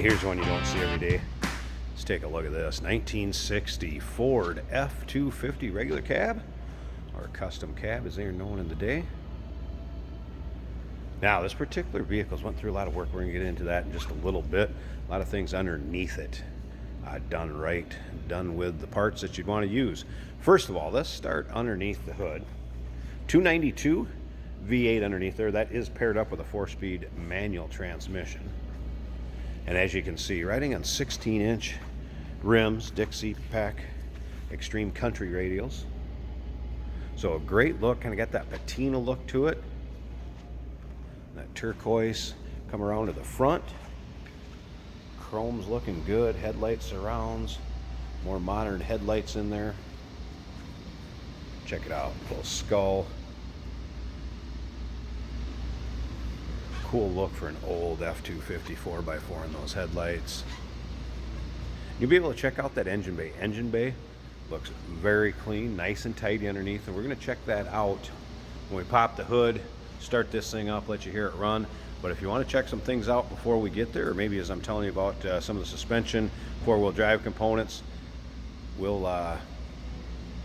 Hey, here's one you don't see every day. Let's take a look at this. 1960 Ford F250 regular cab, or custom cab as they are known in the day. Now, this particular vehicle's went through a lot of work. We're going to get into that in just a little bit. A lot of things underneath it. Done right, done with the parts that you'd want to use. First of all, let's start underneath the hood. 292 V8 underneath there. That is paired up with a 4-speed manual transmission. And as you can see, riding on 16-inch rims, Dixie Pack Extreme Country radials. So a great look, kind of got that patina look to it. That turquoise come around to the front. Chrome's looking good. Headlight surrounds. More modern headlights in there. Check it out. Little skull. Cool look for an old F250 4x4 in those headlights. You'll be able to check out that engine bay. Engine bay looks very clean, nice and tidy underneath, and we're going to check that out when we pop the hood, start this thing up, let you hear it run. But if you want to check some things out before we get there, or maybe as I'm telling you about some of the suspension, four-wheel drive components, we'll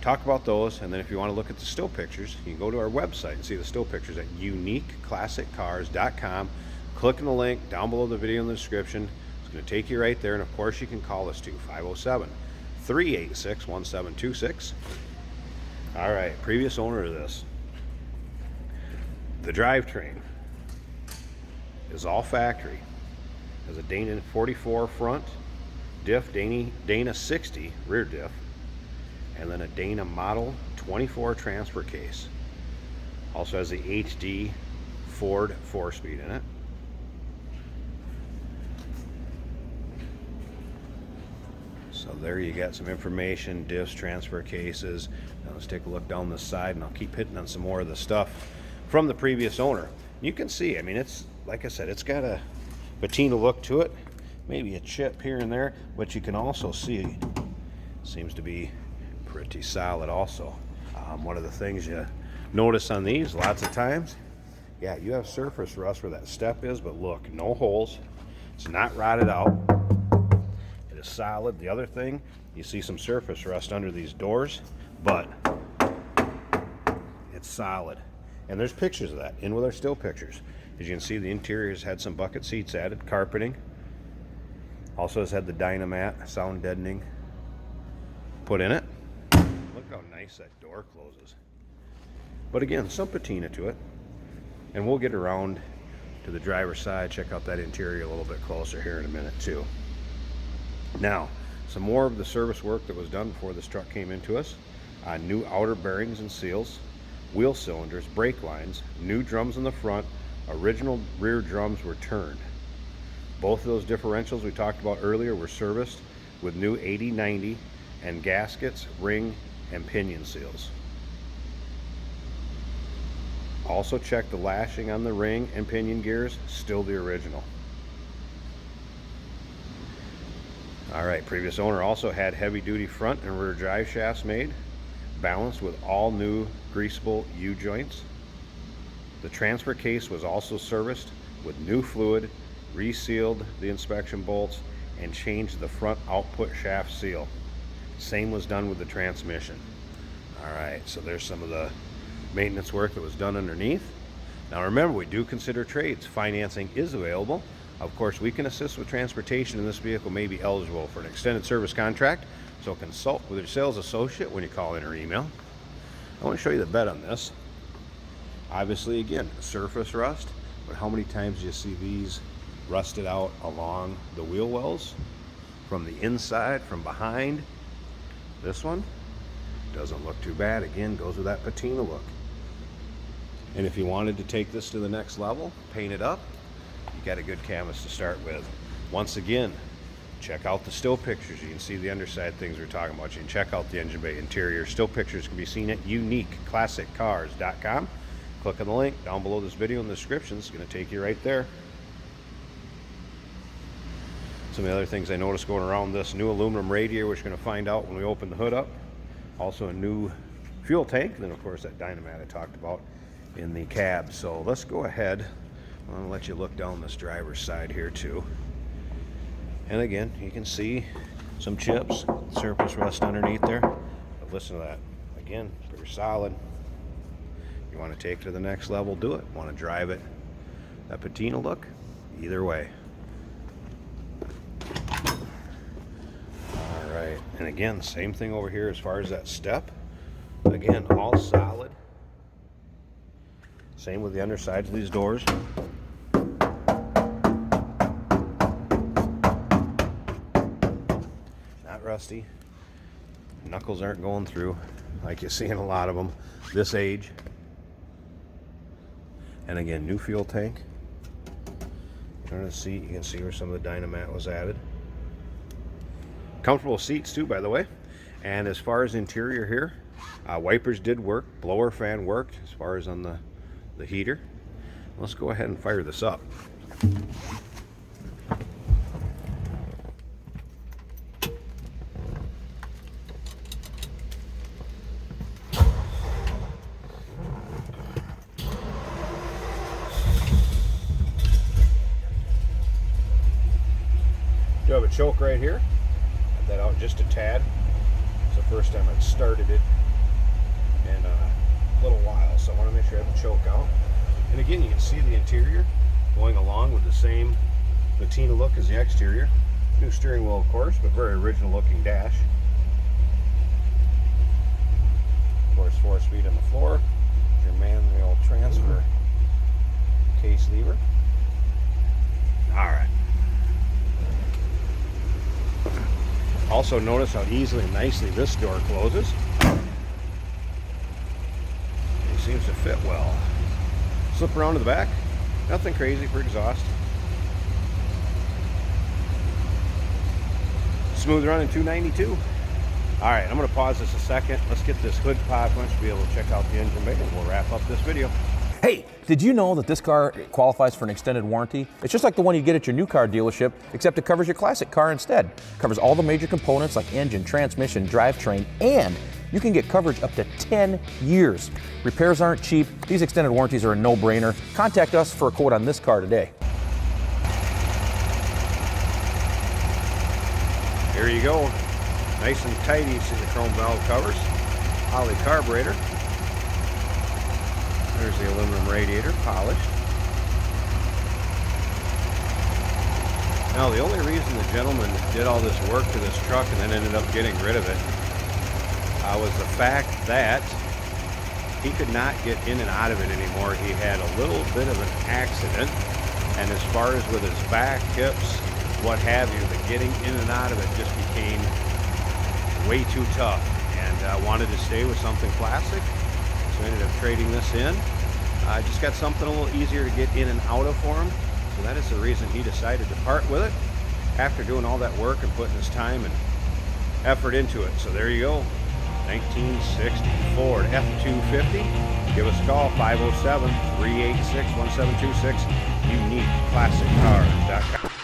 talk about those. And then if you want to look at the still pictures, you can go to our website and see the still pictures at uniqueclassiccars.com. Click on the link down below the video in the description. It's going to take you right there. And of course, you can call us too, 507-386-1726. All right, previous owner of this. The drivetrain is all factory. Has a Dana 44 front diff, Dana 60 rear diff, and then a Dana Model 24 transfer case. Also has the HD Ford 4-speed in it. So there you got some information, diffs, transfer cases. Now let's take a look down this side, and I'll keep hitting on some more of the stuff from the previous owner. You can see, I mean, it's, like I said, it's got a patina look to it. Maybe a chip here and there, but you can also see, seems to be pretty solid also. One of the things you notice on these lots of times, yeah, you have surface rust where that step is, but look, no holes. It's not rotted out. It is solid. The other thing, you see some surface rust under these doors, but it's solid. And there's pictures of that in with our still pictures. As you can see, the interior has had some bucket seats added, carpeting. Also has had the Dynamat sound deadening put in it. Look how nice that door closes. But again, some patina to it. And we'll get around to the driver's side, check out that interior a little bit closer here in a minute too. Now, some more of the service work that was done before this truck came into us. New outer bearings and seals, wheel cylinders, brake lines, new drums in the front, original rear drums were turned. Both of those differentials we talked about earlier were serviced with new 80/90 and gaskets, ring, and pinion seals. Also check the lashing on the ring and pinion gears, still the original. Alright, previous owner also had heavy duty front and rear drive shafts made, balanced with all new greasable U-joints. The transfer case was also serviced with new fluid, resealed the inspection bolts, and changed the front output shaft seal. Same was done with the transmission. Alright, so there's some of the maintenance work that was done underneath. Now remember, we do consider trades. Financing is available. Of course, we can assist with transportation, and this vehicle may be eligible for an extended service contract. So consult with your sales associate when you call in or email. I want to show you the bed on this. Obviously, again, surface rust, but how many times do you see these rusted out along the wheel wells? From the inside, from behind. This one doesn't look too bad. Again, goes with that patina look. And if you wanted to take this to the next level, paint it up, you got a good canvas to start with. Once again, check out the still pictures. You can see the underside things we're talking about. You can check out the engine bay interior. Still pictures can be seen at uniqueclassiccars.com. Click on the link down below this video in the description. It's going to take you right there. Some of the other things I noticed going around this new aluminum radiator, which you're going to find out when we open the hood up. Also a new fuel tank. And then of course that Dynamat I talked about in the cab. So let's go ahead. I'm going to let you look down this driver's side here too. And again, you can see some chips, surface rust underneath there. But listen to that. Again, pretty solid. You want to take it to the next level, do it. Want to drive it that patina look? Either way. All right, and again, same thing over here as far as that step. Again, all solid. Same with the undersides of these doors. Not rusty. Knuckles aren't going through like you see in a lot of them this age. And again, new fuel tank. Under the seat, you can see where some of the Dynamat was added. Comfortable seats too, by the way. And as far as interior here, wipers did work, blower fan worked as far as on the heater. Let's go ahead and fire this up. Do have a choke right here. Got that out just a tad. It's the first time I've started it in a little while, so I want to make sure I have the choke out. And again, you can see the interior going along with the same patina look as the exterior. New steering wheel, of course, but very original looking dash. Of course, 4-speed on the floor. Your manual transfer case lever. All right. Also notice how easily and nicely this door closes. It seems to fit well. Slip around to the back. Nothing crazy for exhaust. Smooth running 292. All right, I'm going to pause this a second. Let's get this hood popped to be able to check out the engine bay, and we'll wrap up this video. Hey, did you know that this car qualifies for an extended warranty? It's just like the one you get at your new car dealership, except it covers your classic car instead. It covers all the major components like engine, transmission, drivetrain, and you can get coverage up to 10 years. Repairs aren't cheap. These extended warranties are a no-brainer. Contact us for a quote on this car today. Here you go. Nice and tidy. You see the chrome valve covers. Holley carburetor. There's the aluminum radiator, polished. Now, the only reason the gentleman did all this work to this truck and then ended up getting rid of it was the fact that he could not get in and out of it anymore. He had a little bit of an accident, and as far as with his back, hips, what have you, the getting in and out of it just became way too tough, and wanted to stay with something classic. So I ended up trading this in. I just got something a little easier to get in and out of for him. So that is the reason he decided to part with it after doing all that work and putting his time and effort into it. So there you go. 1960 Ford F250. Give us a call, 507-386-1726. UniqueClassicCars.com.